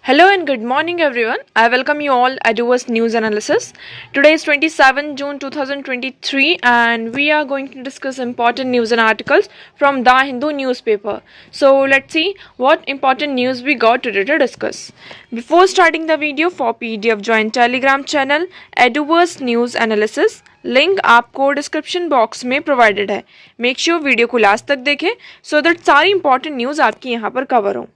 Hello and good morning everyone. I welcome you all at Eduverse News Analysis. Today is 27 June 2023 and we are going to discuss important news and articles from The Hindu newspaper. So let's see what important news we got today to discuss. Before starting the video, for PDF join Telegram channel Eduverse News Analysis. Link आपको description box में provided है. Make sure video को last तक देखें so that सारी important news आपकी यहाँ पर कवर हो.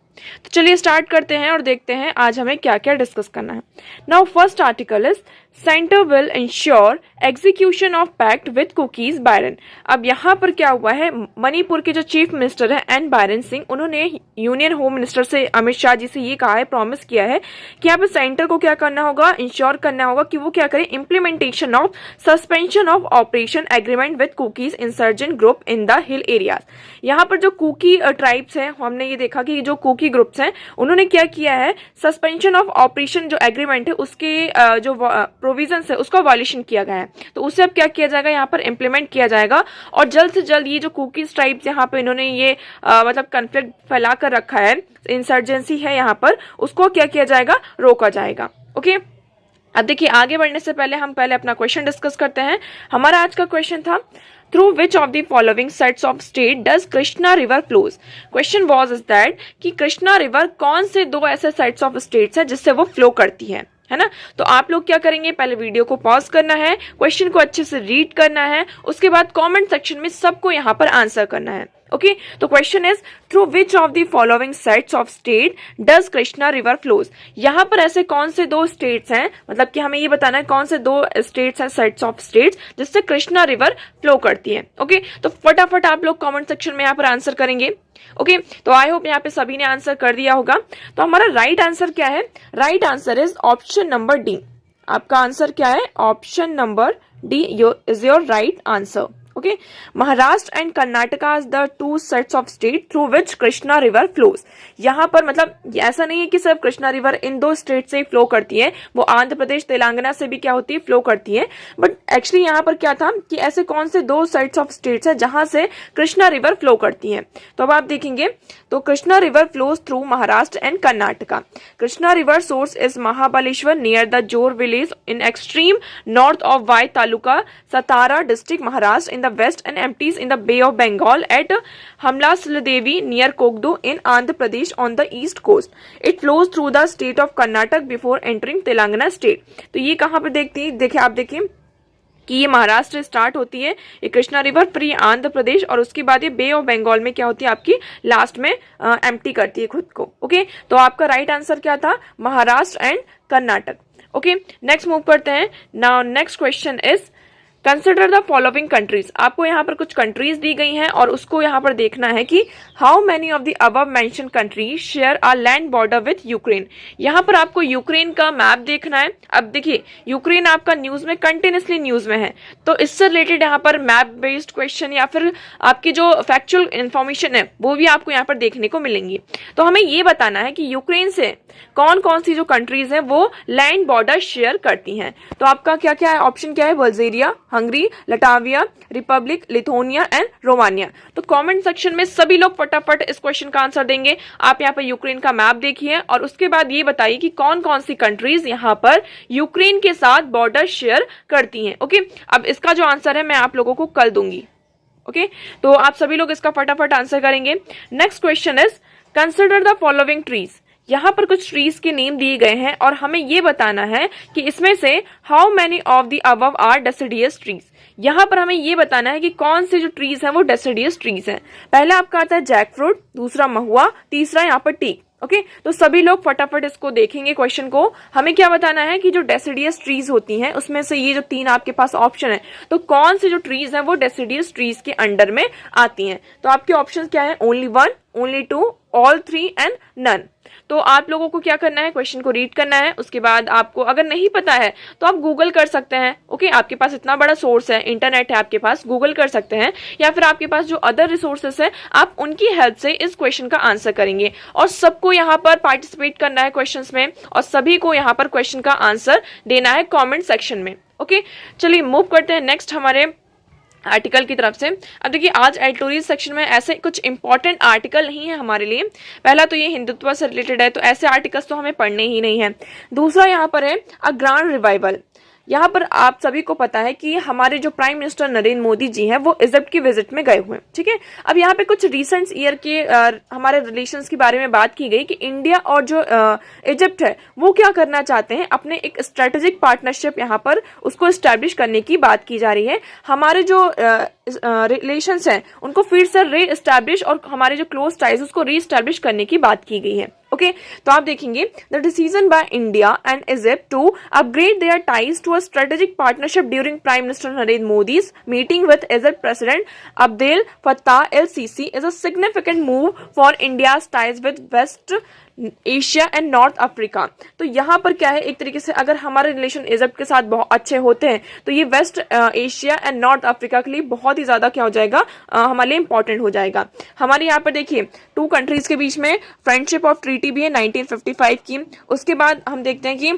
तो चलिए स्टार्ट करते हैं और देखते हैं आज हमें क्या क्या डिस्कस करना है. Now first article is centre will ensure execution of pact with Kukis Biren. अब यहाँ पर क्या हुआ है, मणिपुर के जो चीफ मिनिस्टर है एन बायरन सिंह, उन्होंने यूनियन होम मिनिस्टर से अमित शाह जी से ये कहा है, प्रॉमिस किया है कि यहाँ पर सेंटर को क्या करना होगा, इंश्योर करना होगा कि वो क्या करे, implementation of suspension of operation agreement with cookies insurgent group in the hill areas. यहाँ पर जो कुकी ट्राइब्स हैं, हमने ये देखा कि जो कुकी ग्रुप्स हैं उन्होंने क्या किया है, सस्पेंशन ऑफ ऑपरेशन जो एग्रीमेंट है उसके जो प्रोविजन है उसका वायलेशन किया गया है. तो उसे अब क्या किया जाएगा, यहाँ पर इम्प्लीमेंट किया जाएगा और जल्द से जल्द ये जो कुकीज ट्राइब्स यहाँ पे इन्होंने ये मतलब कन्फ्लिक्ट फैला कर रखा है, इंसर्जेंसी है यहाँ पर, उसको क्या किया जाएगा, रोका जाएगा. ओके अब देखिए, आगे बढ़ने से पहले हम अपना क्वेश्चन डिस्कस करते हैं. हमारा आज का क्वेश्चन था, through which of the following sets of state does Krishna river flows. Question was is that कि कृष्णा रिवर कौन से दो ऐसे सेट्स ऑफ स्टेट्स है जिससे वो फ्लो करती है ना. तो आप लोग क्या करेंगे, पहले वीडियो को पॉज करना है, क्वेश्चन को अच्छे से रीड करना है, उसके बाद कमेंट सेक्शन में सबको यहाँ पर आंसर करना है. ओके तो question is, through which of the following sets of state does Krishna river flows. यहाँ पर ऐसे कौन से दो स्टेट्स हैं, मतलब कि हमें ये बताना है कौन से दो स्टेट्स हैं, सेट्स ऑफ स्टेट्स जिससे कृष्णा रिवर फ्लो करती है. ओके तो फटाफट आप लोग कमेंट सेक्शन में यहाँ पर आंसर करेंगे. ओके तो आई होप यहाँ पे सभी ने आंसर कर दिया होगा. तो हमारा राइट आंसर क्या है, right answer is option number D. आपका आंसर क्या है, option number D is your right answer. Okay, Maharashtra and Karnataka are the two sets of state through which Krishna River flows. यहाँ पर मतलब ऐसा नहीं है कि सिर्फ कृष्णा रिवर इन दो स्टेट से ही फ्लो करती है, वो आंध्र प्रदेश तेलंगाना से भी क्या होती है, फ्लो करती है. बट एक्चुअली यहाँ पर क्या था कि ऐसे कौन से दो सेट्स ऑफ स्टेट्स है जहां से कृष्णा रिवर फ्लो करती है. तो अब आप देखेंगे तो Krishna river flows through Maharashtra and Karnataka. Krishna river source is Mahabaleshwar near the Jor village in extreme north of Wai taluka Satara district Maharashtra in the west and empties in the Bay of Bengal at Hamlasladevi near Kokdu in Andhra Pradesh on the east coast. It flows through the state of Karnataka before entering Telangana state. तो ये कहाँ पे देखिए आप देखिए कि ये Maharashtra start होती है, ये कृष्णा रिवर, फिर ये आंध्र प्रदेश और उसके बाद ये बे ऑफ बंगाल में क्या होती है, आपकी लास्ट में एम्प्टी करती है खुद को. ओके तो आपका राइट आंसर क्या था, Maharashtra and Karnataka. Okay next move करते हैं. Now next question is, consider the following countries. आपको यहाँ पर कुछ कंट्रीज दी गई हैं और उसको यहाँ पर देखना है कि how many of the above mention countries share a land border with Ukraine. यहाँ पर आपको यूक्रेन का मैप देखना है. अब देखिए यूक्रेन आपका न्यूज में कंटिन्यूसली न्यूज में है, तो इससे रिलेटेड यहाँ पर मैप बेस्ड क्वेश्चन या फिर आपकी जो फैक्चुअल इंफॉर्मेशन है वो भी आपको यहाँ पर देखने को मिलेंगी. तो हमें ये बताना है कि यूक्रेन से कौन कौन सी जो कंट्रीज हैं वो लैंड बॉर्डर शेयर करती हैं. तो आपका क्या क्या है, ऑप्शन क्या है, Bulgaria, Hungary, Latvia, Republic, Lithuania and Romania. तो कमेंट सेक्शन में सभी लोग फटाफट इस क्वेश्चन का आंसर देंगे. आप यहाँ पर यूक्रेन का मैप देखिए और उसके बाद ये बताइए कि कौन कौन सी कंट्रीज यहाँ पर यूक्रेन के साथ बॉर्डर शेयर करती हैं. ओके अब इसका जो आंसर है मैं आप लोगों को कल दूंगी. ओके तो आप सभी लोग इसका फटाफट आंसर करेंगे. Next question is, consider the following trees. यहाँ पर कुछ ट्रीज के नेम दिए गए हैं और हमें ये बताना है कि इसमें से how many of the above are deciduous trees. यहाँ पर हमें ये बताना है कि कौन से जो ट्रीज हैं वो डेसिडियस ट्रीज हैं. पहला आपका आता है जैक फ्रूट, दूसरा महुआ, तीसरा यहाँ पर टीक. ओके तो सभी लोग फटाफट इसको देखेंगे क्वेश्चन को. हमें क्या बताना है कि जो डेसिडियस ट्रीज होती हैं उसमें से ये जो तीन आपके पास ऑप्शन है, तो कौन से जो ट्रीज हैं वो डेसिडियस ट्रीज के अंडर में आती हैं. तो आपके ऑप्शन क्या है, only one, only two, all three and none. तो आप लोगों को क्या करना है, क्वेश्चन को रीड करना है, उसके बाद आपको अगर नहीं पता है तो आप गूगल कर सकते हैं. ओके आपके पास इतना बड़ा सोर्स है, इंटरनेट है आपके पास, गूगल कर सकते हैं, या फिर आपके पास जो अदर रिसोर्सेस है आप उनकी हेल्प से इस क्वेश्चन का आंसर करेंगे. और सबको यहाँ पर पार्टिसिपेट करना है क्वेश्चंस में और सभी को यहाँ पर क्वेश्चन का आंसर देना है कॉमेंट सेक्शन में. ओके चलिए मूव करते हैं नेक्स्ट हमारे आर्टिकल की तरफ से। अब देखिए आज एडिटोरियल सेक्शन में ऐसे कुछ इंपॉर्टेंट आर्टिकल नहीं है हमारे लिए। पहला तो ये हिंदुत्व से रिलेटेड है, तो ऐसे आर्टिकल्स तो हमें पढ़ने ही नहीं है। दूसरा यहाँ पर है अ ग्रांड रिवाइवल। यहाँ पर आप सभी को पता है कि हमारे जो प्राइम मिनिस्टर नरेंद्र मोदी जी हैं वो इजिप्ट की विजिट में गए हुए हैं, ठीक है। अब यहाँ पे कुछ रिसेंट ईयर के हमारे रिलेशंस के बारे में बात की गई कि इंडिया और जो इजिप्ट है वो क्या करना चाहते हैं, अपने एक स्ट्रेटेजिक पार्टनरशिप यहाँ पर उसको एस्टैब्लिश करने की बात की जा रही है। हमारे जो रिलेशंस हैं उनको फिर से री एस्टैब्लिश और हमारे जो क्लोज टाइज उसको री एस्टैब्लिश करने की बात की गई है। ओके तो आप देखेंगे the decision by India and Egypt to upgrade their ties to a strategic partnership during prime minister Narendra Modi's meeting with Egypt president Abdel Fattah el Sisi is a significant move for India's ties with West Asia and North Africa. तो यहाँ पर क्या है, एक तरीके से अगर हमारे रिलेशन इजिप्ट के साथ बहुत अच्छे होते हैं तो ये West Asia and North Africa के लिए बहुत ही ज्यादा क्या हो जाएगा, हमारे लिए इंपॉर्टेंट हो जाएगा। हमारे यहाँ पर देखिए टू कंट्रीज के बीच में फ्रेंडशिप ऑफ ट्रीटी भी है 1955 की। उसके बाद हम देखते हैं कि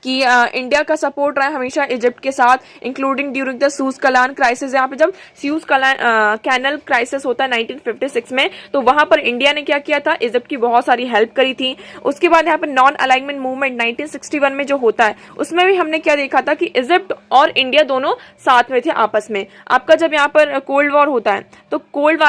इंडिया का सपोर्ट रहा है हमेशा इजिप्ट के साथ, including during the shoes Kalan crisis. यहाँ पे जब सूज कैनल क्राइसिस होता है 1956 में, तो वहां पर इंडिया ने क्या किया था, इजिप्ट की बहुत सारी हेल्प करी थी। उसके बाद यहाँ पे नॉन अलाइनमेंट मूवमेंट 1961 में जो होता है उसमें भी हमने क्या देखा था कि इजिप्ट और इंडिया दोनों साथ में थे आपस में। आपका जब यहाँ पर कोल्ड वॉर होता है तो कोल्ड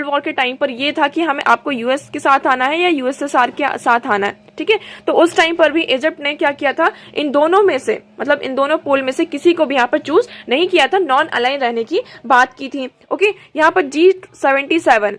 वॉर के टाइम पर ये था कि हमें आपको यूएस के साथ आना है या यूएसएसआर के साथ आना है, ठीक है। तो उस टाइम पर भी इजिप्ट ने क्या किया था, इन दोनों में से मतलब इन दोनों पोल में से किसी को भी यहाँ पर चूज नहीं किया था, नॉन अलाइन रहने की बात की थी। ओके यहाँ पर G77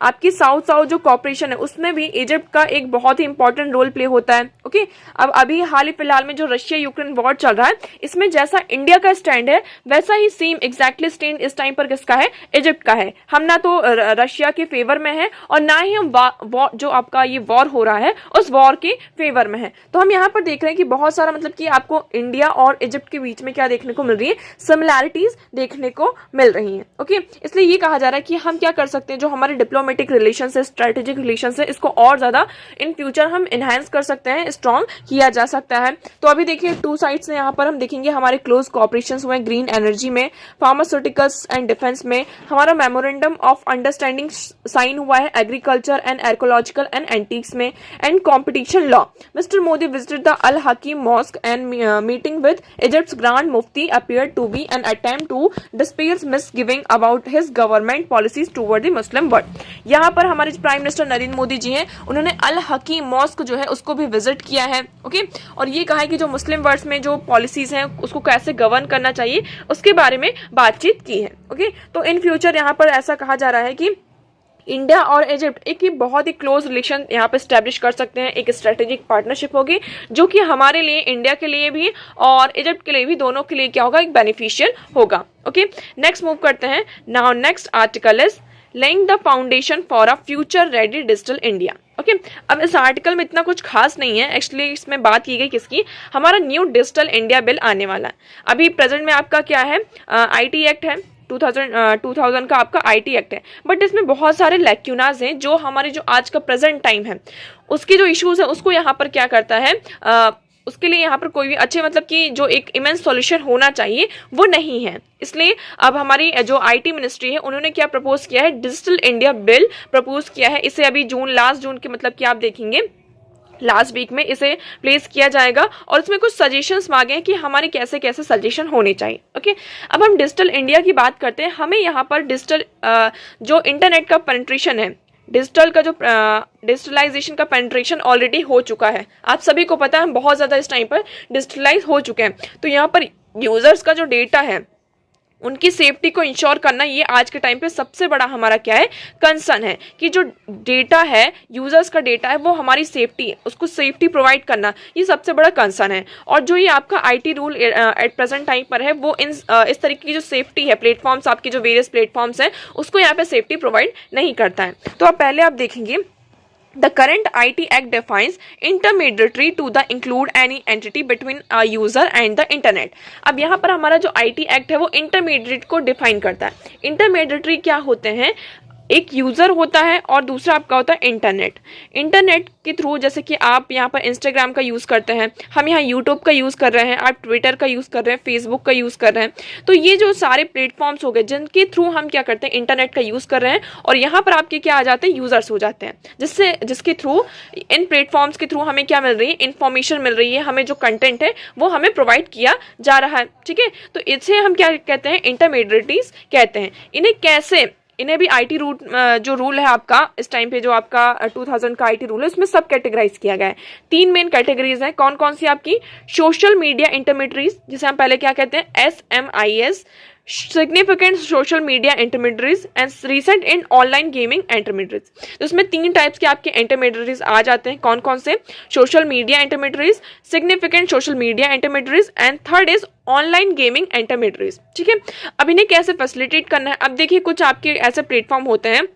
आपकी साउथ साउथ जो कॉपरेशन है उसमें भी इजिप्ट का एक बहुत ही इंपॉर्टेंट रोल प्ले होता है। ओके अब अभी हाल ही फिलहाल में जो रशिया यूक्रेन वॉर चल रहा है इसमें जैसा इंडिया का स्टैंड है वैसा ही सेम एग्जैक्टली स्टैंड इस टाइम पर किसका है, इजिप्ट का है। हम ना तो रशिया के फेवर में है और ना ही हम जो आपका ये वॉर हो रहा है उस वॉर के फेवर में है। तो हम यहाँ पर देख रहे हैं कि बहुत सारा मतलब कि आपको इंडिया और इजिप्ट के बीच में क्या देखने को मिल रही है, सिमिलैरिटीज देखने को मिल रही है। ओके इसलिए ये कहा जा रहा है कि हम क्या कर सकते हैं, जो हमारे डिप्लोमेटिक रिलेशन है, स्ट्रेटेजिक रिलेशन है, इसको और ज्यादा इन फ्यूचर हम इनहेंस कर सकते हैं, स्ट्रॉन्ग किया जा सकता है। तो अभी देखिए टू साइड्स ने यहाँ पर हम देखेंगे हमारे क्लोज कॉपरेशन हुए ग्रीन एनर्जी में, फार्मास्यूटिकल्स एंड डिफेंस में। हमारा मेमोरेंडम ऑफ अंडरस्टैंडिंग साइन हुआ है agriculture and archaeological and antiques में and competition law. Mister Modi visited the Al Hakim mosque and meeting with Egypt's grand mufti appear to be an attempt to dispel misgiving about his government policies toward the Muslim world. यहाँ पर हमारे prime minister Narendra Modi ji हैं, उन्होंने अल Hakim mask जो है उसको भी visit किया है। ओके और ये कहा है कि जो मुस्लिम वर्ल्ड में जो पॉलिसीज हैं उसको कैसे गवर्न करना चाहिए उसके बारे में बातचीत की है। ओके तो इन फ्यूचर यहाँ पर ऐसा कहा जा रहा है कि इंडिया और इजिप्ट एक बहुत ही क्लोज रिलेशन यहाँ पे स्टैब्लिश कर सकते हैं, एक स्ट्रेटेजिक पार्टनरशिप होगी जो कि हमारे लिए, इंडिया के लिए भी और इजिप्ट के लिए भी, दोनों के लिए क्या होगा, एक बेनिफिशियल होगा। ओके नेक्स्ट मूव करते हैं। Now next article is laying the foundation for a future ready digital India. Okay अब इस आर्टिकल में इतना कुछ खास नहीं है, एक्चुअली इसमें बात की गई किसकी, हमारा न्यू डिजिटल इंडिया बिल आने वाला है। अभी प्रेजेंट में आपका क्या है, आईटी एक्ट है, 2000 का आपका आईटी एक्ट है, बट इसमें बहुत सारे लैक्यूनाज हैं जो हमारे जो आज का प्रेजेंट टाइम है उसकी जो इश्यूज है उसको यहाँ पर क्या करता है, उसके लिए यहाँ पर कोई भी अच्छे मतलब कि जो एक इमेंस सॉल्यूशन होना चाहिए वो नहीं है। इसलिए अब हमारी जो आईटी मिनिस्ट्री है उन्होंने क्या प्रपोज किया है, डिजिटल इंडिया बिल प्रपोज किया है। इसे अभी लास्ट जून के मतलब कि आप देखेंगे लास्ट वीक में इसे प्लेस किया जाएगा और इसमें कुछ सजेशंस मांगे हैं कि हमारे कैसे कैसे सजेशन होने चाहिए। ओके अब हम डिजिटल इंडिया की बात करते हैं। हमें यहाँ पर डिजिटल जो इंटरनेट का पेनिट्रेशन है, डिजिटल का जो डिजिटलाइजेशन का पेनिट्रेशन ऑलरेडी हो चुका है, आप सभी को पता है, हम बहुत ज़्यादा इस टाइम पर डिजिटलाइज हो चुके हैं। तो यहाँ पर यूजर्स का जो डेटा है उनकी सेफ्टी को इंश्योर करना ये आज के टाइम पे सबसे बड़ा हमारा क्या है, कंसर्न है कि जो डेटा है, यूजर्स का डेटा है, वो हमारी सेफ्टी है, उसको सेफ्टी प्रोवाइड करना ये सबसे बड़ा कंसर्न है। और जो ये आपका IT rule at present time पर है वो इस तरीके की जो सेफ्टी है, प्लेटफॉर्म्स आपके जो वेरियस प्लेटफॉर्म्स हैं उसको यहाँ पे सेफ्टी प्रोवाइड नहीं करता है। तो आप पहले आप देखेंगे The current IT Act defines intermediary to the include any entity between a user and the internet। अब यहाँ पर हमारा जो IT Act है वो इंटरमीडिएट को डिफाइन करता है। इंटरमीडिएटरी क्या होते हैं, एक यूज़र होता है और दूसरा आपका होता है इंटरनेट। इंटरनेट के थ्रू जैसे कि आप यहाँ पर इंस्टाग्राम का यूज़ करते हैं, हम यहाँ यूट्यूब का यूज़ कर रहे हैं, आप ट्विटर का यूज़ कर रहे हैं, फेसबुक का यूज़ कर रहे हैं। तो ये जो सारे प्लेटफॉर्म्स हो गए जिनके थ्रू हम क्या करते हैं, इंटरनेट का यूज़ कर रहे हैं, और यहाँ पर आपके क्या आ जाते हैं, यूज़र्स हो जाते हैं, जिसके थ्रू इन प्लेटफॉर्म्स के थ्रू हमें क्या मिल रही है, इन्फॉर्मेशन मिल रही है, हमें जो कंटेंट है वो हमें प्रोवाइड किया जा रहा है। ठीक है, तो इसे हम क्या कहते हैं, इंटरमीडिएटरीज कहते हैं। इन्हें भी आईटी रूट जो रूल है आपका इस टाइम पे, जो आपका 2000 का आईटी रूल है, उसमें सब कैटेगराइज किया गया है। 3 मेन कैटेगरीज हैं। कौन कौन सी आपकी, सोशल मीडिया इंटरमीडिएटरीज, जिसे हम पहले क्या कहते हैं, SMIS, significant social media intermediaries and recent in online gaming intermediaries. तो इसमें 3 टाइप्स के आपके इंटरमीडिएटरीज आ जाते हैं। कौन कौन से, social media intermediaries, significant social media intermediaries and third is online gaming intermediaries. ठीक है, अब इन्हें कैसे फैसिलिटेट करना है। अब देखिए, कुछ आपके ऐसे प्लेटफॉर्म होते हैं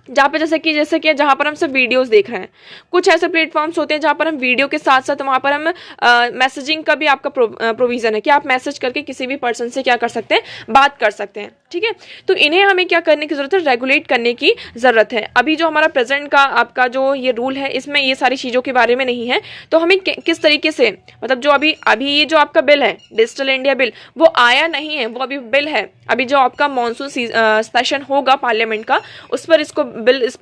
जहाँ पे जैसे कि जहाँ पर हम सब वीडियोस देख रहे हैं। कुछ ऐसे प्लेटफॉर्म्स होते हैं जहाँ पर हम वीडियो के साथ साथ वहाँ पर हम मैसेजिंग का भी आपका प्रोविज़न है कि आप मैसेज करके किसी भी पर्सन से क्या कर सकते हैं, बात कर सकते हैं। ठीक है, तो इन्हें हमें क्या करने की ज़रूरत है, रेगुलेट करने की ज़रूरत है। अभी जो हमारा प्रेजेंट का आपका जो ये रूल है, इसमें ये सारी चीज़ों के बारे में नहीं है। तो हमें किस तरीके से, मतलब जो अभी ये जो आपका बिल है, डिजिटल इंडिया बिल, वो आया नहीं है, वो अभी बिल है। अभी जो आपका मानसून सेशन होगा पार्लियामेंट का, उस पर इस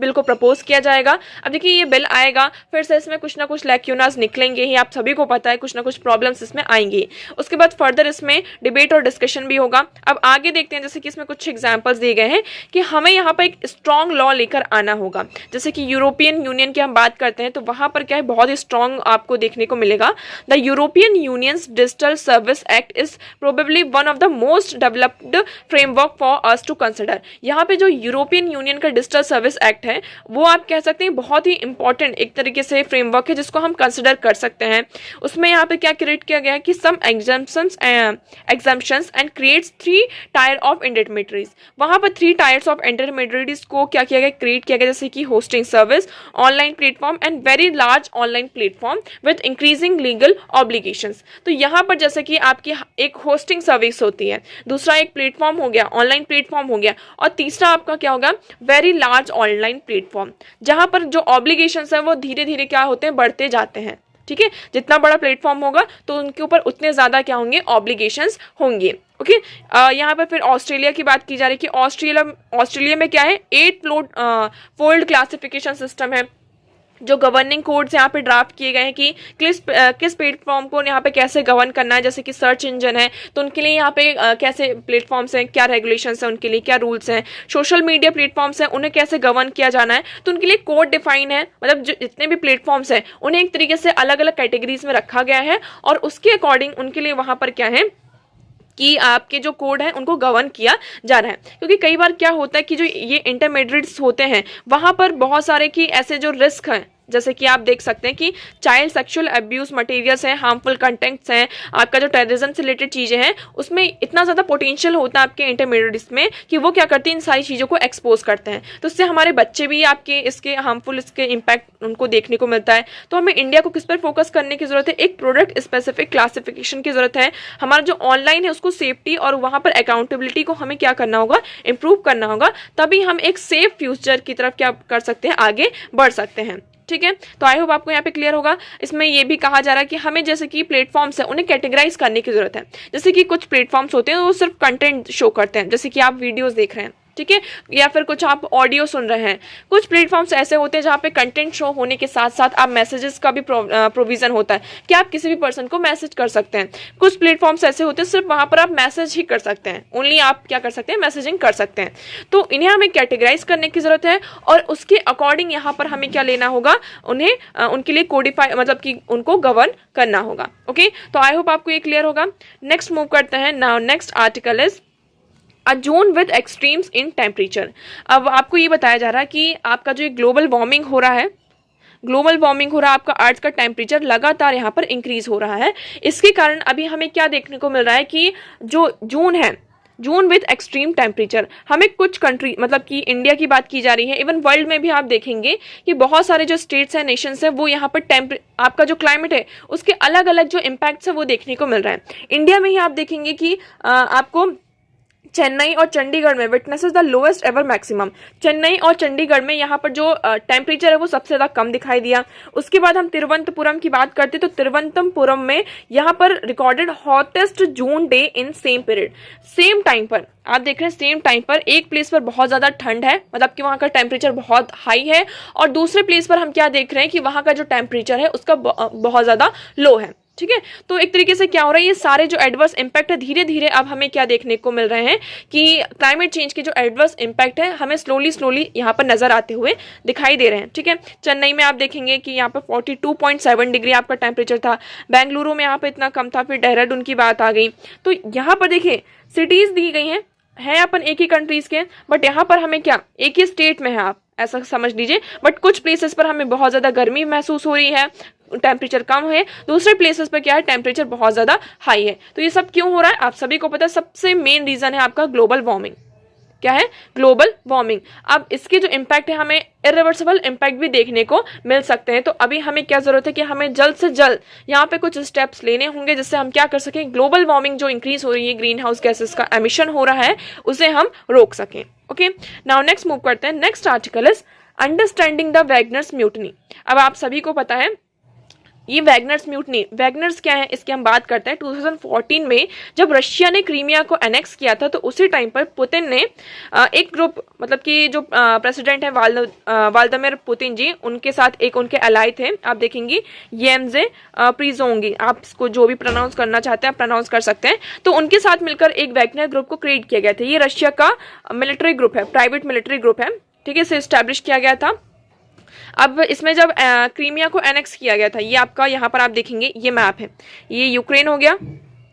बिल को प्रपोज किया जाएगा। अब देखिए, ये बिल आएगा, फिर से इसमें कुछ ना कुछ लैक्यूनास निकलेंगे ही, आप सभी को पता है, कुछ ना कुछ प्रॉब्लम्स इसमें आएंगी। उसके बाद फर्दर इसमें डिबेट और डिस्कशन भी होगा। अब आगे देखते हैं, जैसे कि इसमें कुछ एग्जांपल्स दिए गए हैं कि हमें यहाँ पर एक स्ट्रॉन्ग लॉ लेकर आना होगा। जैसे कि यूरोपियन यूनियन की हम बात करते हैं, तो वहाँ पर क्या है, बहुत ही स्ट्रॉन्ग आपको देखने को मिलेगा। The European Union's digital service act is probably one of the most developed framework for us to consider. यहाँ पे जो यूरोपियन यूनियन का डिजिटल सर्विस एक्ट है, वो आप कह सकते हैं बहुत ही इंपॉर्टेंट एक तरीके से फ्रेमवर्क है, जिसको हम कंसिडर कर सकते हैं। उसमें यहाँ पे क्या क्रिएट किया गया है कि some exemptions and creates 3 tier of intermediaries. वहाँ पर 3 टायर्स ऑफ इंटरमीडिएटरीज को क्या किया गया, क्रिएट किया गया, जैसे कि hosting service, online platform and very large online platform with increasing legal obligations. तो यहाँ पर जैसे कि आपकी एक होस्टिंग सर्विस होती है, दूसरा एक प्लेटफॉर्म हो गया, ऑनलाइन प्लेटफॉर्म हो गया, और तीसरा आपका क्या होगा, वेरी लार्ज ऑनलाइन प्लेटफॉर्म, जहां पर जो ऑब्लिगेशंस है वो धीरे धीरे क्या होते हैं, बढ़ते जाते हैं। ठीक है, जितना बड़ा प्लेटफॉर्म होगा तो उनके ऊपर उतने ज़्यादा क्या होंगे, ऑब्लिगेशंस होंगे। ओके, यहाँ पर फिर ऑस्ट्रेलिया की बात की जा रही है कि ऑस्ट्रेलिया में क्या है, 8 फोल्ड क्लासिफिकेशन सिस्टम है। जो गवर्निंग कोड्स यहाँ पे ड्राफ्ट किए गए हैं कि किस प्लेटफॉर्म को यहाँ पे कैसे गवर्न करना है। जैसे कि सर्च इंजन है, तो उनके लिए यहाँ पे कैसे प्लेटफॉर्म्स हैं, क्या रेगुलेशंस हैं, उनके लिए क्या रूल्स हैं। सोशल मीडिया प्लेटफॉर्म्स हैं, उन्हें कैसे गवर्न किया जाना है, तो उनके लिए कोड डिफाइन है। मतलब जितने भी प्लेटफॉर्म्स हैं उन्हें एक तरीके से अलग अलग कैटेगरीज में रखा गया है, और उसके अकॉर्डिंग उनके लिए वहाँ पर क्या है कि आपके जो कोड है उनको गवर्न किया जा रहा है। क्योंकि कई बार क्या होता है कि जो ये इंटरमीडिएट्स होते हैं, वहाँ पर बहुत सारे की ऐसे जो रिस्क हैं, जैसे कि आप देख सकते हैं कि चाइल्ड सेक्सुअल अब्यूज मटेरियल्स हैं, हार्मफुल कंटेंट्स हैं, आपका जो टेररिज्म से रिलेटेड चीज़ें हैं, उसमें इतना ज़्यादा पोटेंशियल होता है आपके इंटरमीडिएट्स में कि वो क्या करते हैं, इन सारी चीज़ों को एक्सपोज करते हैं। तो इससे हमारे बच्चे भी आपके इसके हार्मफुल इसके इम्पैक्ट उनको देखने को मिलता है। तो हमें इंडिया को किस पर फोकस करने की ज़रूरत है, एक प्रोडक्ट स्पेसिफिक क्लासिफिकेशन की ज़रूरत है। हमारा जो ऑनलाइन है उसको सेफ्टी और वहाँ पर अकाउंटेबिलिटी को हमें क्या करना होगा, इंप्रूव करना होगा, तभी हम एक सेफ फ्यूचर की तरफ क्या कर सकते हैं, आगे बढ़ सकते हैं। ठीक है, तो आई होप आपको यहाँ पे क्लियर होगा। इसमें ये भी कहा जा रहा है कि हमें जैसे कि प्लेटफॉर्म्स है उन्हें कैटेगराइज करने की जरूरत है। जैसे कि कुछ प्लेटफॉर्म्स होते हैं वो सिर्फ कंटेंट शो करते हैं, जैसे कि आप वीडियोस देख रहे हैं, ठीक है, या फिर कुछ आप ऑडियो सुन रहे हैं। कुछ प्लेटफॉर्म्स ऐसे होते हैं जहाँ पे कंटेंट शो होने के साथ साथ आप मैसेजेस का भी प्रोविजन होता है कि आप किसी भी पर्सन को मैसेज कर सकते हैं। कुछ प्लेटफॉर्म्स ऐसे होते हैं सिर्फ वहाँ पर आप मैसेज ही कर सकते हैं, ओनली आप क्या कर सकते हैं, मैसेजिंग कर सकते हैं। तो इन्हें हमें कैटेगराइज करने की जरूरत है, और उसके अकॉर्डिंग यहाँ पर हमें क्या लेना होगा, उन्हें उनके लिए कोडिफाई मतलब कि उनको गवर्न करना होगा। ओके, तो आई होप आपको ये क्लियर होगा। नेक्स्ट मूव करते हैं। Now next article is a zone with extremes in temperature. अब आपको ये बताया जा रहा है कि आपका जो ग्लोबल वार्मिंग हो रहा है, आपका अर्थ का टेम्परेचर लगातार यहाँ पर इंक्रीज हो रहा है। इसके कारण अभी हमें क्या देखने को मिल रहा है कि जो जून है, जून विद एक्सट्रीम टेम्परेचर, हमें कुछ कंट्री मतलब कि इंडिया की बात की जा रही है, इवन वर्ल्ड में भी आप देखेंगे कि बहुत सारे जो स्टेट्स हैं, नेशंस हैं, वो यहाँ पर आपका जो क्लाइमेट है उसके अलग अलग जो इम्पैक्ट्स है वो देखने को मिल रहा है। इंडिया में ही आप देखेंगे कि आपको चेन्नई और चंडीगढ़ में witnesses the lowest ever maximum. Chennai और चंडीगढ़ में यहाँ पर जो टेम्परेचर है वो सबसे ज़्यादा कम दिखाई दिया। उसके बाद हम तिरुवनंतपुरम की बात करते तो तिरुवनंतपुरम में यहाँ पर recorded hottest June day in same period. Same time पर आप देख रहे हैं, सेम टाइम पर एक प्लेस पर बहुत ज़्यादा ठंड है, मतलब कि वहाँ का टेम्परेचर बहुत हाई है, और दूसरे प्लेस पर हम क्या देख रहे हैं कि वहाँ का जो टेम्परेचर है उसका बहुत ज़्यादा लो है। ठीक है, तो एक तरीके से क्या हो रहा है, ये सारे जो एडवर्स इम्पैक्ट है धीरे धीरे अब हमें क्या देखने को मिल रहे हैं कि क्लाइमेट चेंज के जो एडवर्स इम्पैक्ट है हमें स्लोली यहाँ पर नजर आते हुए दिखाई दे रहे हैं। ठीक है, चेन्नई में आप देखेंगे कि यहाँ पर 42.7 डिग्री आपका टेम्परेचर था, बेंगलुरु में यहाँ पर इतना कम था, फिर देहरादून की बात आ गई। तो यहाँ पर देखिए सिटीज दी गई हैं अपन एक ही कंट्रीज के, बट यहाँ पर हमें क्या एक ही स्टेट में है, आप ऐसा समझ लीजिए, बट कुछ प्लेसेस पर हमें बहुत ज़्यादा गर्मी महसूस हो रही है, टेम्परेचर कम है, दूसरे प्लेसेस पर क्या है टेम्परेचर बहुत ज़्यादा हाई है। तो ये सब क्यों हो रहा है आप सभी को पता है, सबसे मेन रीज़न है आपका ग्लोबल वार्मिंग। क्या है? Global warming. अब इसके जो इम्पैक्ट है हमें इरिवर्सिबल इम्पैक्ट भी देखने को मिल सकते हैं। तो अभी हमें क्या जरूरत है कि हमें जल्द से जल्द यहाँ पे कुछ स्टेप्स लेने होंगे जिससे हम क्या कर सकें, ग्लोबल वार्मिंग जो इंक्रीज हो रही है, ग्रीन हाउस गैसेस का एमिशन हो रहा है, उसे हम रोक सकें। ओके, नाउ नेक्स्ट मूव करते हैं। Next article is understanding the Wagner's mutiny. अब आप सभी को पता है ये वैगनर्स म्यूटनी, वैगनर्स क्या है इसकी हम बात करते हैं। 2014 में जब रशिया ने क्रीमिया को एनेक्स किया था तो उसी टाइम पर पुतिन ने एक ग्रुप, मतलब कि जो प्रेसिडेंट है व्लादिमीर पुतिन जी, उनके साथ एक उनके अलाई थे, आप देखेंगे येमजे प्रिजोंगी, आप इसको जो भी प्रोनाउंस करना चाहते हैं आप प्रोनाउंस कर सकते हैं। तो उनके साथ मिलकर एक वैगनर ग्रुप को क्रिएट किया गया था। ये रशिया का मिलिट्री ग्रुप है, प्राइवेट मिलिट्री ग्रुप है। ठीक है, इसे स्टैब्लिश किया गया था। अब इसमें जब क्रीमिया को एनेक्स किया गया था, ये आपका यहाँ पर आप देखेंगे ये मैप है, ये यूक्रेन हो गया।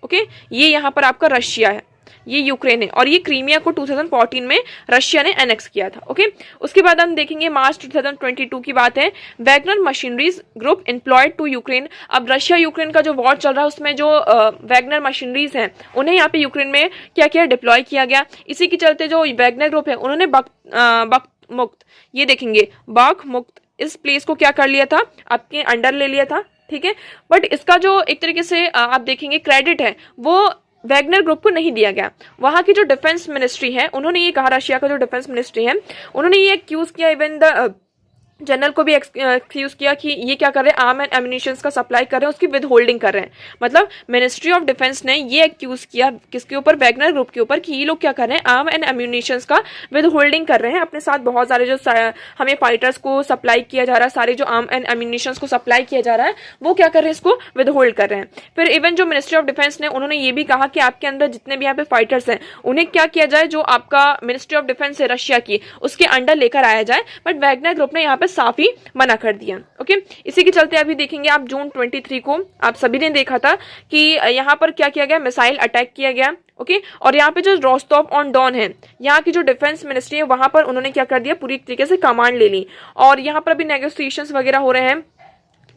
ओके, ये यहाँ पर आपका रशिया है, ये यूक्रेन है, और ये क्रीमिया को 2014 में रशिया ने एनेक्स किया था। ओके, उसके बाद हम देखेंगे मार्च 2022 की बात है। Wagner machineries group employed to Ukraine. अब रशिया यूक्रेन का जो वॉर चल रहा है उसमें जो वैगनर मशीनरीज हैं उन्हें यहाँ पे यूक्रेन में क्या किया, डिप्लॉय किया गया। इसी के चलते जो वैगनर ग्रुप है उन्होंने बख्त मुक्त, ये देखेंगे बाख मुक्त, इस प्लेस को क्या कर लिया था, आपके अंडर ले लिया था। ठीक है, बट इसका जो एक तरीके से आप देखेंगे क्रेडिट है वो वैगनर ग्रुप को नहीं दिया गया। वहां की जो डिफेंस मिनिस्ट्री है उन्होंने ये कहा, रशिया का जो डिफेंस मिनिस्ट्री है उन्होंने ये एक्यूज किया, इवन द जनरल को भी एक्सक्यूज किया कि ये क्या कर रहे हैं, आर्म एंड एम्यूनिशंस का सप्लाई कर रहे हैं, उसकी विद होल्डिंग कर रहे हैं। मतलब मिनिस्ट्री ऑफ डिफेंस ने ये एक्यूज किया किसके ऊपर, वैगनर ग्रुप के ऊपर, कि ये लोग क्या कर रहे हैं, आर्म एंड एम्यूनिशंस का विद होल्डिंग कर रहे हैं। अपने साथ बहुत सारे जो हमें फाइटर्स को सप्लाई किया जा रहा है, सारे जो आर्म एंड एम्यूनिशंस को सप्लाई किया जा रहा है वो क्या कर रहे हैं, इसको विद होल्ड कर रहे हैं। फिर इवन जो मिनिस्ट्री ऑफ डिफेंस ने उन्होंने ये भी कहा कि आपके अंदर जितने भी यहाँ पे फाइटर्स हैं उन्हें क्या किया जाए, जो आपका मिनिस्ट्री ऑफ डिफेंस है रशिया की उसके अंडर लेकर आया जाए। बट वैगनर ग्रुप ने यहाँ पे साफ ही मना कर दिया। ओके, इसी के चलते अभी देखेंगे आप जून 23 को आप सभी ने देखा था कि यहाँ पर क्या किया गया, मिसाइल अटैक किया गया। ओके, और यहाँ पे जो रोस्टोव ऑन डॉन है, यहाँ की जो डिफेंस मिनिस्ट्री है वहां पर उन्होंने क्या कर दिया, पूरी तरीके से कमांड ले ली, और यहाँ पर अभी नेगोशिएशंस वगैरह हो रहे हैं।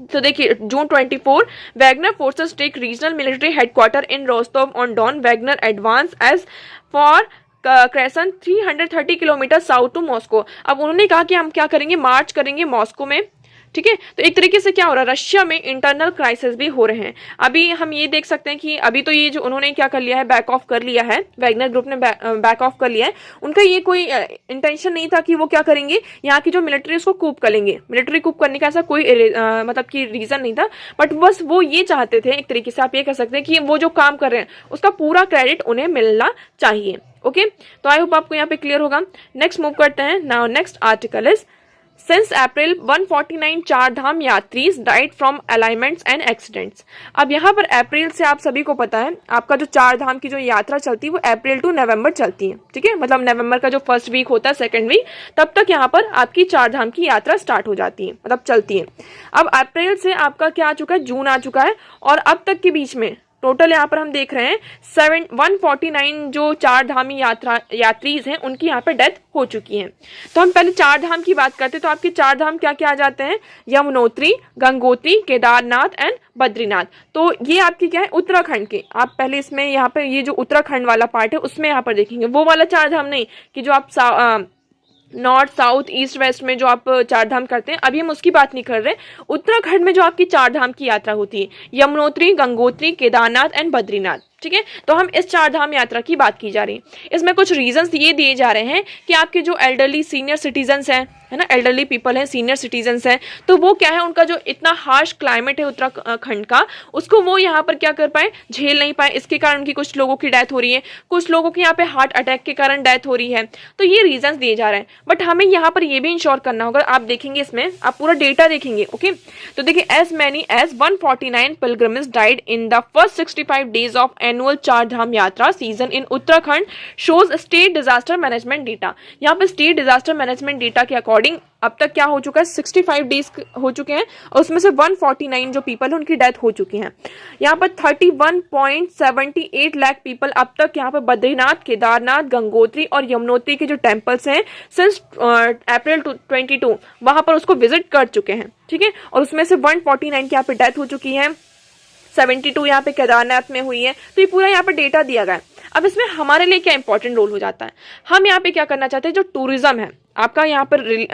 तो देखिए June 24 Wagner forces take regional military headquarters in Rostov on Don, Wagner advance as for क्रेसन 330 किलोमीटर साउथ टू मॉस्को। अब उन्होंने कहा कि हम क्या करेंगे, मार्च करेंगे मॉस्को में। ठीक है, तो एक तरीके से क्या हो रहा है, रशिया में इंटरनल क्राइसिस भी हो रहे हैं। अभी हम ये देख सकते हैं कि अभी तो ये जो उन्होंने क्या कर लिया है, बैक ऑफ कर लिया है, वैगनर ग्रुप ने बैक ऑफ कर लिया है। उनका ये कोई इंटेंशन नहीं था कि वो क्या करेंगे, यहाँ की जो मिलिट्री उसको कूप करेंगे, मिलिट्री कूप करने का ऐसा कोई मतलब कि रीजन नहीं था, बट बस वो ये चाहते थे, एक तरीके से आप ये कह सकते हैं कि वो जो काम कर रहे हैं उसका पूरा क्रेडिट उन्हें मिलना चाहिए। ओके, तो आई होप आपको यहाँ पे क्लियर होगा। नेक्स्ट मूव करते हैं। Now next article is since April 149 Char Dham यात्रीज died from ailments and accidents. अब यहाँ पर अप्रैल से आप सभी को पता है आपका जो चार धाम की जो यात्रा चलती है वो अप्रैल टू नवंबर चलती है। ठीक है, मतलब नवंबर का जो फर्स्ट वीक होता है, सेकंड वीक, तब तक यहाँ पर आपकी चार धाम की यात्रा स्टार्ट हो जाती है, मतलब चलती है। अब अप्रैल से आपका क्या आ चुका है, जून आ चुका है, और अब तक के बीच में टोटल यहाँ पर हम देख रहे हैं 149 जो चार धामी यात्रीज हैं उनकी यहाँ पर डेथ हो चुकी है। तो हम पहले चार धाम की बात करते हैं। तो आपके चार धाम क्या क्या आ जाते हैं, यमुनोत्री, गंगोत्री, केदारनाथ एंड बद्रीनाथ। तो ये आपकी क्या है, उत्तराखंड के। आप पहले इसमें यहाँ पे ये जो उत्तराखंड वाला पार्ट है उसमें यहाँ पर देखेंगे, वो वाला चार धाम नहीं कि जो आप नॉर्थ साउथ ईस्ट वेस्ट में जो आप चार धाम करते हैं, अभी हम उसकी बात नहीं कर रहे। उत्तराखंड में जो आपकी चार धाम की यात्रा होती है, यमुनोत्री, गंगोत्री, केदारनाथ एंड बद्रीनाथ। ठीक है। तो हम इस चार धाम यात्रा की बात की जा रही है। इसमें कुछ रीजंस ये दिए जा रहे हैं कि आपके जो एल्डरली सीनियर सिटीजन्स हैं, है ना, एल्डरली पीपल हैं, सीनियर सिटीजन्स हैं, तो वो क्या है, उनका जो इतना हार्श क्लाइमेट है उत्तराखंड का, उसको वो यहाँ पर क्या कर पाए, झेल नहीं पाए। इसके कारण उनकी कुछ लोगों की डेथ हो रही है, कुछ लोगों की यहाँ पे हार्ट अटैक के कारण डेथ हो रही है। तो ये रीजंस दिए जा रहे हैं, बट हमें यहाँ पर ये भी इंश्योर करना होगा। आप देखेंगे इसमें, आप पूरा डेटा देखेंगे, ओके। तो देखिए, as many as 149 pilgrims died in the first 65 days of annual Char Dham Yatra season in Uttarakhand shows state disaster management data. यहाँ पर स्टेट डिजास्टर मैनेजमेंट डेटा के अकॉर्डिंग अब तक क्या हो चुका है, 65 डेज हो चुके हैं और उसमें से 149 जो पीपल है उनकी डेथ हो चुकी है। यहाँ पर 31.78 लाख पीपल अब तक यहाँ पर बद्रीनाथ, केदारनाथ, गंगोत्री और यमुनोत्री के जो टेम्पल्स हैं सिंस अप्रैल 22 वहां पर उसको विजिट कर चुके हैं, ठीक है। और उसमें से 149 की यहाँ पे डेथ हो चुकी है, 72 यहाँ पे केदारनाथ में हुई है। तो ये पूरा यहाँ पर डेटा दिया गया है। अब इसमें हमारे लिए क्या इंपॉर्टेंट रोल हो जाता है, हम यहाँ पे क्या करना चाहते हैं, जो टूरिज्म है आपका, यहाँ पर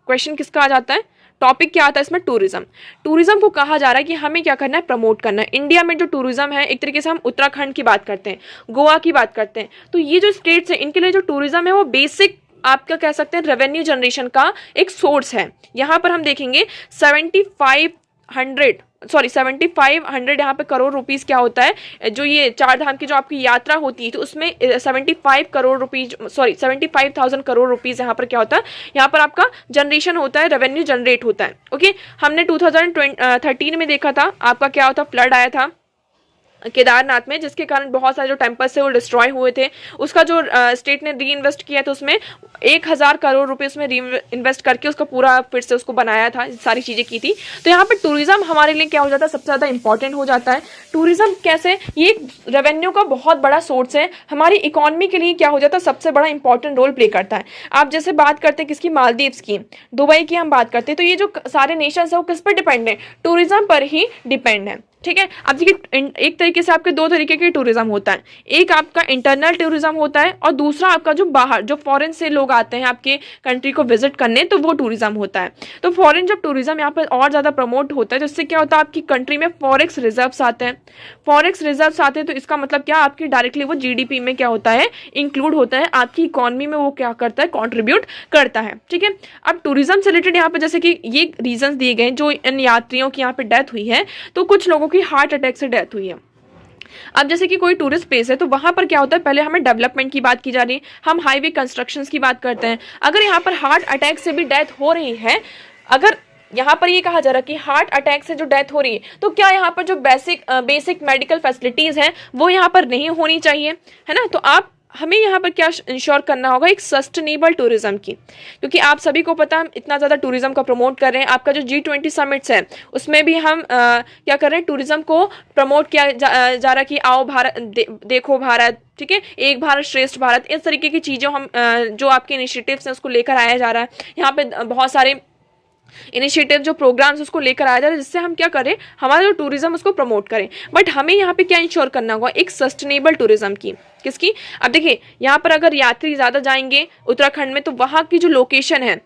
क्वेश्चन किसका आ जाता है, टॉपिक क्या आता है इसमें, टूरिज्म। टूरिज्म को कहा जा रहा है कि हमें क्या करना है, प्रमोट करना है। इंडिया में जो टूरिज्म है, एक तरीके से हम उत्तराखंड की बात करते हैं, गोवा की बात करते हैं, तो ये जो स्टेट्स हैं इनके लिए जो टूरिज्म है वो बेसिक आपका कह सकते हैं रेवेन्यू जनरेशन का एक सोर्स है। यहाँ पर हम देखेंगे 7500 यहाँ पे करोड़ रुपीस क्या होता है, जो ये चार धाम की जो आपकी यात्रा होती है तो उसमें 75,000 करोड़ रुपीस यहाँ पर क्या होता है, यहाँ पर आपका जनरेशन होता है, रेवेन्यू जनरेट होता है, ओके। हमने 2013 में देखा था आपका क्या होता, फ्लड आया था केदारनाथ में, जिसके कारण बहुत सारे जो टेम्पल्स थे वो डिस्ट्रॉय हुए थे। उसका जो स्टेट ने री इन्वेस्ट किया तो उसमें 1000 करोड़ रुपए उसमें री इन्वेस्ट करके उसका पूरा फिर से उसको बनाया था, सारी चीजें की थी। तो यहाँ पर टूरिज्म हमारे लिए क्या हो जाता है, सबसे ज्यादा इंपॉर्टेंट हो जाता है। टूरिज्म कैसे, ये रेवेन्यू का बहुत बड़ा सोर्स है, हमारी इकोनॉमी के लिए क्या हो जाता है, सबसे बड़ा इंपॉर्टेंट रोल प्ले करता है। आप जैसे बात करते हैं किसकी, मालदीव्स की, दुबई की हम बात करते हैं, तो ये जो सारे नेशन है वो किस पर डिपेंड है, टूरिज्म पर ही डिपेंड है, ठीक है। अब देखिए, एक तरीके से आपके दो तरीके के टूरिज्म होता है, एक आपका इंटरनल टूरिज्म होता है और दूसरा आपका जो बाहर जो फॉरेन से लोग आते हैं आपके कंट्री को विजिट करने, तो वो टूरिज्म होता है। तो फॉरेन जब टूरिज्म यहाँ पर और ज़्यादा प्रमोट होता है तो इससे क्या होता है, आपकी कंट्री में फॉरेक्स रिजर्व्स आते हैं। फॉरेक्स रिजर्व्स आते हैं तो इसका मतलब क्या, आपकी डायरेक्टली वो जीडीपी में क्या होता है, इंक्लूड होता है, आपकी इकोनॉमी में वो क्या करता है, कॉन्ट्रीब्यूट करता है, ठीक है। अब टूरिज्म से रिलेटेड यहाँ पर जैसे कि ये रीजन दिए गए जो इन यात्रियों की यहाँ पे डेथ हुई है, तो कुछ लोगों की हार्ट अटैक से डेथ हुई है। अब जैसे कि कोई टूरिस्ट प्लेस है तो वहां पर क्या होता है, पहले हमें डेवलपमेंट की बात की जा रही है, हम हाईवे कंस्ट्रक्शंस की बात करते हैं। अगर यहाँ पर हार्ट अटैक से भी डेथ हो रही है, अगर यहाँ पर ये कहा जा रहा है कि हार्ट अटैक से जो डेथ हो रही है, तो क्या यहाँ पर जो बेसिक मेडिकल फैसिलिटीज हैं वो यहाँ पर नहीं होनी चाहिए, है ना। तो आप हमें यहाँ पर क्या इंश्योर करना होगा, एक सस्टेनेबल टूरिज्म की, क्योंकि आप सभी को पता है हम इतना ज़्यादा टूरिज्म का प्रमोट कर रहे हैं। आपका जो G20 समिट्स है उसमें भी हम क्या कर रहे हैं, टूरिज्म को प्रमोट किया जा रहा है कि आओ भारत देखो भारत, ठीक है, एक भारत श्रेष्ठ भारत, इस तरीके की चीज़ें हम जो आपके इनिशिएटिव्स हैं उसको लेकर आया जा रहा है। यहाँ पे बहुत सारे इनिशिएटिव जो प्रोग्राम्स उसको लेकर आया जा रहा है, जिससे हम क्या करें, हमारा जो टूरिज्म उसको प्रमोट करें। बट हमें यहाँ पे क्या इंश्योर करना होगा, एक सस्टेनेबल टूरिज्म की, किसकी। अब देखिए, यहाँ पर अगर यात्री ज़्यादा जाएंगे उत्तराखंड में तो वहाँ की जो लोकेशन है,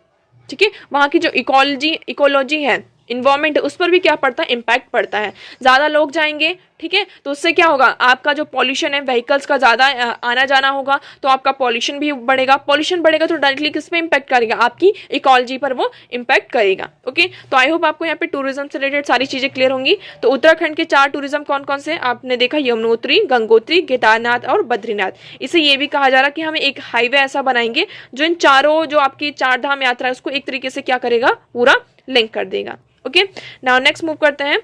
ठीक है, वहाँ की जो इकोलॉजी है, इन्वायरमेंट, उस पर भी क्या पड़ता है, इम्पैक्ट पड़ता है। ज़्यादा लोग जाएंगे, ठीक है, तो उससे क्या होगा, आपका जो पॉल्यूशन है, व्हीकल्स का ज़्यादा आना जाना होगा तो आपका पॉल्यूशन भी बढ़ेगा। पॉल्यूशन बढ़ेगा तो डायरेक्टली किस पे इम्पैक्ट करेगा, आपकी इकोलॉजी पर वो इम्पैक्ट करेगा, ओके। तो आई होप आपको यहाँ पे टूरिज्म से रिलेटेड सारी चीज़ें क्लियर होंगी। तो उत्तराखंड के 4 टूरिज्म कौन कौन से आपने देखा, यमुनोत्री, गंगोत्री, केदारनाथ और बद्रीनाथ। इसे ये भी कहा जा रहा है कि हम एक हाईवे ऐसा बनाएंगे जो इन चारों जो आपकी 4 धाम यात्रा है उसको एक तरीके से क्या करेगा, पूरा लिंक कर देगा, ओके। नाउ नेक्स्ट मूव करते हैं,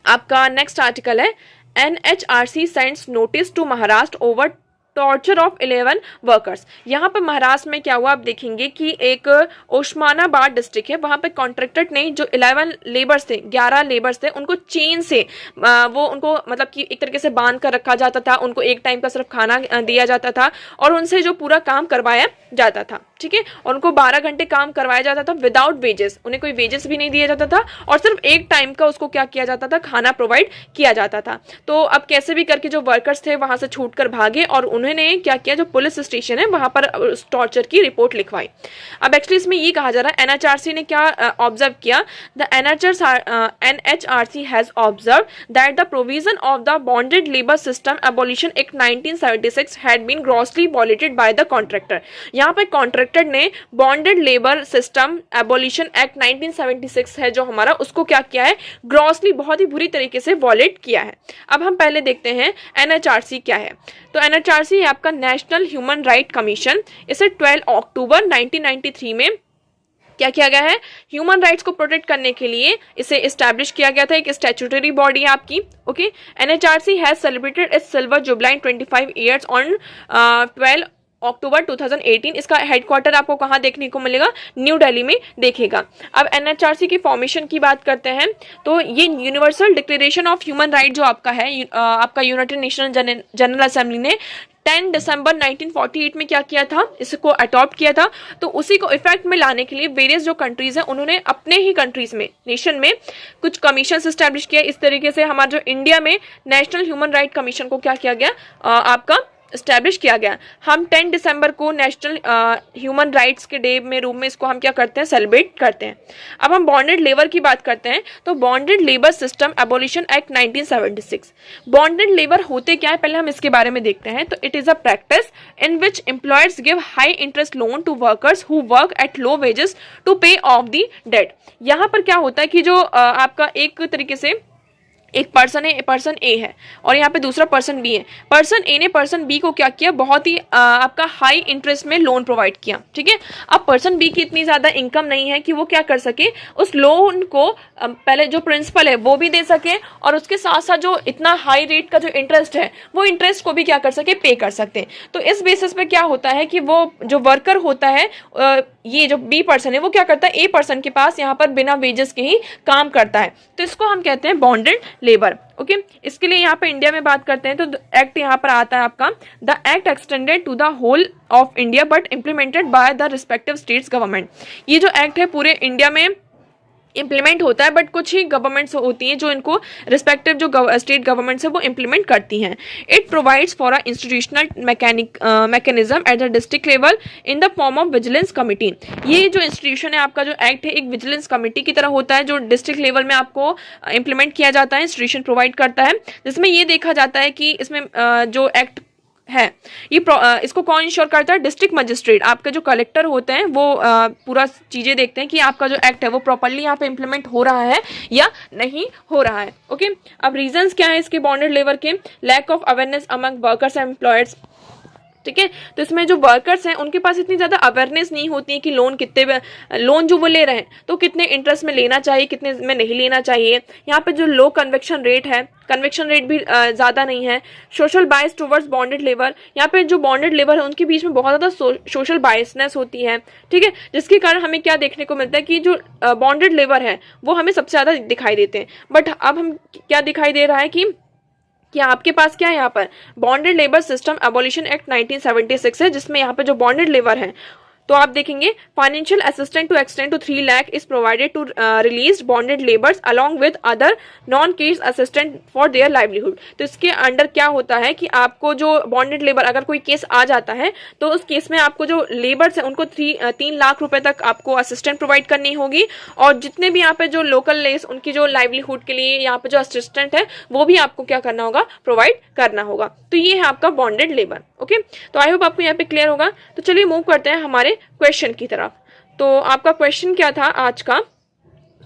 आपका नेक्स्ट आर्टिकल है NHRC sends notice to Maharashtra over torture of 11 workers. यहाँ पर महाराष्ट्र में क्या हुआ, आप देखेंगे कि एक ओस्मानाबाद डिस्ट्रिक्ट है, वहाँ पे कॉन्ट्रैक्टर ने जो 11 लेबर्स थे, 11 लेबर्स थे, उनको चेन से वो उनको मतलब कि एक तरीके से बांध कर रखा जाता था, उनको एक टाइम का सिर्फ खाना दिया जाता था और उनसे जो पूरा काम करवाया जाता था, ठीक है, और उनको 12 घंटे काम करवाया जाता था विदाउट वेजेस, उन्हें कोई वेजेस भी नहीं दिया जाता था और सिर्फ एक टाइम का उसको क्या किया जाता था, खाना प्रोवाइड किया जाता था। तो अब कैसे भी करके जो वर्कर्स थे वहां से छूटकर भागे और उन्होंने क्या किया, जो पुलिस स्टेशन है वहां पर उस टॉर्चर की रिपोर्ट लिखवाई। अब एक्चुअली इसमें ये कहा जा रहा है एनएचआरसी ने क्या ऑब्जर्व किया, the NHRC has observe that the provision of the bonded labour system abolition act 1976 had been grossly violated by the contractor. यहाँ पर कॉन्ट्रैक्टर ने bonded labour system abolition act 1976 है जो हमारा, उसको क्या किया है, ग्रॉसली बहुत ही बुरी तरीके से वॉलेट किया है। अब हम पहले देखते हैं एनएचआरसी क्या है। तो एनएचआरसी है आपका नेशनल ह्यूमन राइट कमीशन। इसे 12 अक्टूबर 1993 में क्या किया गया है, ह्यूमन राइट्स को प्रोटेक्ट करने के लिए इसे एस्टैब्लिश किया गया था, एक स्टैट्यूटरी बॉडी है आपकी। Okay, NHRC has celebrated its silver jubilee 25 years on 12 October 2018। इसका हेडक्वार्टर आपको कहाँ देखने को मिलेगा, न्यू दिल्ली में देखेगा। अब एनएचआरसी की फॉर्मेशन की बात करते हैं तो ये universal declaration of human right जो आपका है, आपका यूनाइटेड नेशन जनरल असेंबली ने 10 दिसंबर 1948 में क्या किया था, इसको अडॉप्ट किया था। तो उसी को इफेक्ट में लाने के लिए वेरियस जो कंट्रीज हैं उन्होंने अपने ही कंट्रीज में, नेशन में कुछ कमीशन एस्टैब्लिश किया। इस तरीके से हमारा जो इंडिया में नेशनल ह्यूमन राइट कमीशन को क्या किया गया, आपका स्टैब्लिश किया गया। हम 10 दिसंबर को नेशनल ह्यूमन राइट्स के डे में रूम में इसको हम क्या करते हैं, सेलिब्रेट करते हैं। अब हम बॉन्डेड लेबर की बात करते हैं तो bonded labour system abolition act 1976। Bonded labour होते क्या है, पहले हम इसके बारे में देखते हैं। तो it is a practice in which employers give high interest loan to workers who work at low wages to pay off the debt. यहाँ पर क्या होता है कि जो आपका एक तरीके से एक पर्सन है, पर्सन ए है और यहाँ पे दूसरा पर्सन बी है। पर्सन ए ने पर्सन बी को क्या किया, बहुत ही आपका हाई इंटरेस्ट में लोन प्रोवाइड किया। ठीक है, अब पर्सन बी की इतनी ज़्यादा इनकम नहीं है कि वो क्या कर सके, उस लोन को पहले जो प्रिंसिपल है वो भी दे सके और उसके साथ साथ जो इतना हाई रेट का जो इंटरेस्ट है वो इंटरेस्ट को भी क्या कर सके, पे कर सकते हैं। तो इस बेसिस पे क्या होता है कि वो जो वर्कर होता है, ये जो बी पर्सन है वो क्या करता है, ए पर्सन के पास यहाँ पर बिना वेजेस के ही काम करता है। तो इसको हम कहते हैं बॉन्डेड लेबर। ओके, इसके लिए यहाँ पे इंडिया में बात करते हैं तो एक्ट यहाँ पर आता है आपका, the act extended to the whole of India but implemented by the respective states government. ये जो एक्ट है पूरे इंडिया में इम्प्लीमेंट होता है बट कुछ ही गवर्नमेंट्स होती हैं जो इनको रिस्पेक्टिव जो स्टेट गवर्नमेंट्स है वो इम्प्लीमेंट करती हैं। It provides for a institutional mechanism at the district level in the form of vigilance committee. ये जो इंस्टीट्यूशन है आपका, जो एक्ट है, एक विजिलेंस कमिटी की तरह होता है जो डिस्ट्रिक्ट लेवल में आपको इम्प्लीमेंट किया जाता है, इंस्टीट्यूशन प्रोवाइड करता है, जिसमें ये देखा जाता है कि इसमें जो एक्ट है ये इसको कौन इंश्योर करता है, डिस्ट्रिक्ट मजिस्ट्रेट। आपके जो कलेक्टर होते हैं वो पूरा चीज़ें देखते हैं कि आपका जो एक्ट है वो प्रॉपरली यहाँ पे इम्प्लीमेंट हो रहा है या नहीं हो रहा है। ओके, अब रीजंस क्या है इसके बॉन्डेड लेबर के, lack of awareness among workers and employers. ठीक है, तो इसमें जो वर्कर्स हैं उनके पास इतनी ज़्यादा अवेयरनेस नहीं होती है कि लोन जो वो ले रहे हैं तो कितने इंटरेस्ट में लेना चाहिए, कितने में नहीं लेना चाहिए। यहाँ पे जो लो कन्वेक्शन रेट है, कन्वेक्शन रेट भी ज़्यादा नहीं है। Social bias towards bonded labour, यहाँ पे जो बॉन्डेड लेबर है उनके बीच में बहुत ज़्यादा सोशल बायसनेस होती है। ठीक है, जिसके कारण हमें क्या देखने को मिलता है कि जो बॉन्डेड लेबर है वो हमें सबसे ज़्यादा दिखाई देते हैं। बट अब हम क्या दिखाई दे रहा है कि आपके पास क्या है, यहाँ पर bonded labour system abolition act 1976 है, जिसमें यहाँ पर जो बॉन्डेड लेबर है तो आप देखेंगे financial assistant to extend to 3 lakh is provided to release bonded labours along with other non case assistant for their livelihood. तो इसके अंडर क्या होता है कि आपको जो बॉन्डेड लेबर, अगर कोई केस आ जाता है तो उस केस में आपको जो लेबर्स है उनको 3 लाख रुपए तक आपको असिस्टेंट प्रोवाइड करनी होगी और जितने भी यहाँ पे जो लोकल लेस उनकी जो लाइवलीहुड के लिए यहाँ पे जो असिस्टेंट है वो भी आपको क्या करना होगा, प्रोवाइड करना होगा। तो ये है आपका बॉन्डेड लेबर। ओके, तो आई होप आपको यहाँ पे क्लियर होगा। तो चलिए मूव करते हैं हमारे क्वेश्चन की तरफ। तो आपका क्वेश्चन क्या था आज का,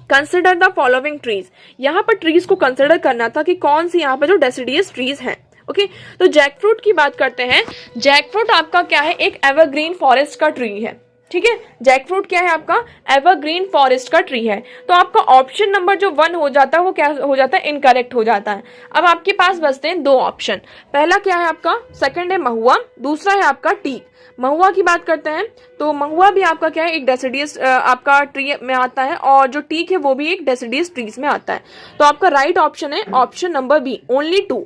कंसिडर द फॉलोइंग ट्रीज। यहाँ पर ट्रीज को कंसिडर करना था कि कौन सी यहाँ पर जो डेसिडियस ट्रीज हैं। ओके, तो जैकफ्रूट की बात करते हैं। जैकफ्रूट आपका क्या है, एक एवरग्रीन फॉरेस्ट का ट्री है। ठीक है, जैकफ्रूट क्या है आपका, एवरग्रीन फॉरेस्ट का ट्री है। तो आपका ऑप्शन नंबर जो 1 हो जाता है वो क्या हो जाता है, इनकरेक्ट हो जाता है। अब आपके पास बचते हैं 2 ऑप्शन। पहला क्या है आपका, सेकंड है महुआ, दूसरा है आपका टीक। महुआ की बात करते हैं तो महुआ भी आपका क्या है, एक डेसिडियस आपका ट्री में आता है और जो टीक है वो भी एक डेसिडियस ट्रीज में आता है। तो आपका राइट ऑप्शन है ऑप्शन नंबर बी, ओनली 2।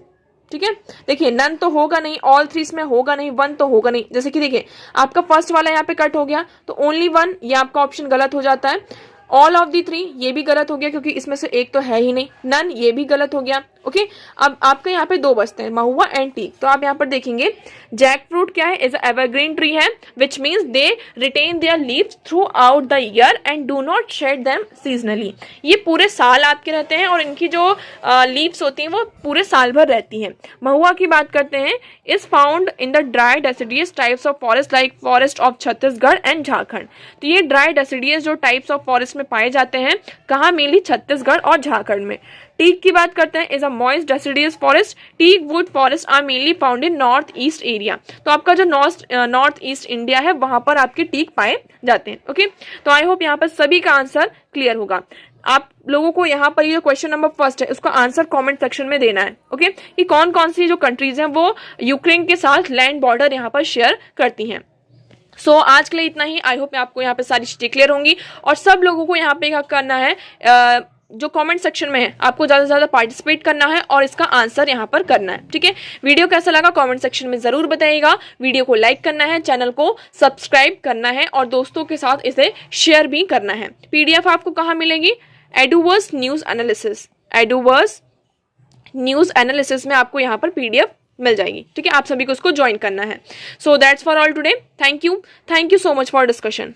ठीक है, देखिए नन तो होगा नहीं, ऑल थ्री इसमें होगा नहीं, वन तो होगा नहीं। जैसे कि देखिए आपका फर्स्ट वाला यहाँ पे कट हो गया तो ओनली वन, ये आपका ऑप्शन गलत हो जाता है। ऑल ऑफ दी थ्री ये भी गलत हो गया क्योंकि इसमें से एक तो है ही नहीं। नन ये भी गलत हो गया। ओके, अब आपके यहाँ पे दो बचते हैं, महुआ एंड टीक। तो आप यहाँ पर देखेंगे जैक फ्रूट क्या है, इज एवरग्रीन ट्री है, which means they retain their leaves throughout the year and do not shed them seasonally. ये पूरे साल आपके रहते हैं और इनकी जो लीव्स होती हैं वो पूरे साल भर रहती हैं। महुआ की बात करते हैं, is found in the dry deciduous types of forest like forest of Chhattisgarh and Jharkhand. तो ये ड्राई डेसिडियस जो टाइप्स ऑफ फॉरेस्ट में पाए जाते हैं, कहाँ, मेनली छत्तीसगढ़ और झारखंड में। टीक की बात करते हैं, is a moist deciduous forest, teak wood forest are mainly found in North East area. तो आपका जो नॉर्थ ईस्ट इंडिया है वहां पर आपके टीक पाए जाते हैं। ओके, तो आई होप यहाँ पर सभी का आंसर क्लियर होगा। आप लोगों को यहाँ पर ये क्वेश्चन नंबर फर्स्ट है उसका आंसर कमेंट सेक्शन में देना है। ओके, कि कौन कौन सी जो कंट्रीज हैं वो यूक्रेन के साथ लैंड बॉर्डर यहाँ पर शेयर करती हैं। सो आज के लिए इतना ही। आई होप आपको यहाँ पे सारी चीजें क्लियर होंगी और सब लोगों को यहाँ पे क्या करना है, जो कमेंट सेक्शन में है आपको ज़्यादा से ज़्यादा पार्टिसिपेट करना है और इसका आंसर यहाँ पर करना है। ठीक है, वीडियो कैसा लगा कमेंट सेक्शन में ज़रूर बताइएगा। वीडियो को लाइक करना है, चैनल को सब्सक्राइब करना है और दोस्तों के साथ इसे शेयर भी करना है। पीडीएफ आपको कहाँ मिलेगी, एडुवर्स न्यूज़ एनालिसिस, एडुवर्स न्यूज़ एनालिसिस में आपको यहाँ पर पीडीएफ मिल जाएगी। ठीक है, आप सभी को उसको ज्वाइन करना है। So that's for all today. Thank you so much for discussion.